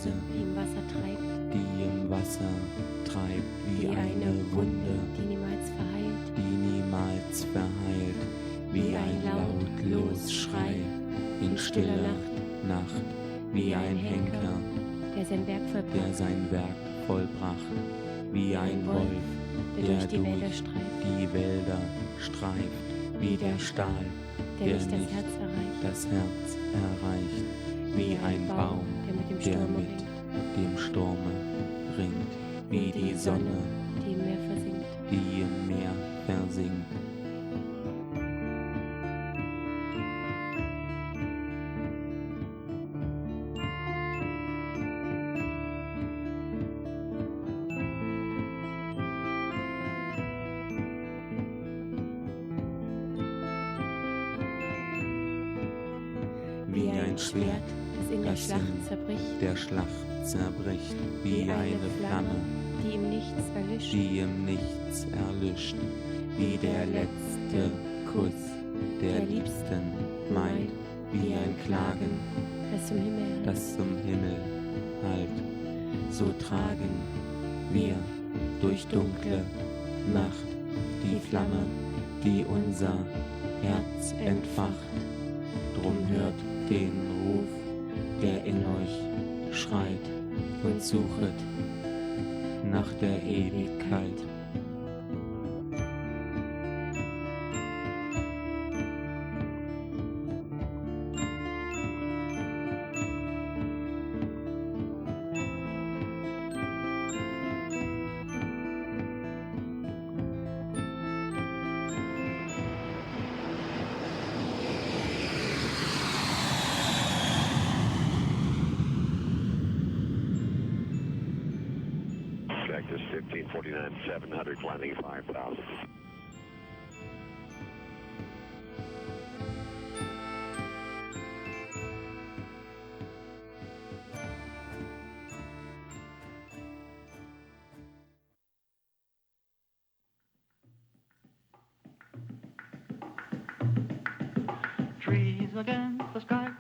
Rose, die im Wasser treibt wie eine Wunde, die niemals verheilt, wie ein lautlos Schrei in stiller Nacht, wie ein Henker, der sein Werk vollbracht, wie ein Wolf, der durch die Wälder streift, wie der Stahl, der nicht das Herz erreicht, wie ein Baum, der mit dem Sturme ringt, wie die Sonne, die im Meer versinkt. Wie ein Schwert, das in der Schlacht zerbricht, wie eine Flamme, die im Nichts erlischt, wie der letzte Kuss der Liebsten meint, wie ein Klagen, das zum Himmel hallt. So tragen wir durch dunkle Nacht die Flamme, die unser Herz entfacht. Drum hört den Ruf, der in euch schreit, und suchet nach der Ewigkeit. Texas 1549 700 landing 5000. Trees against the sky,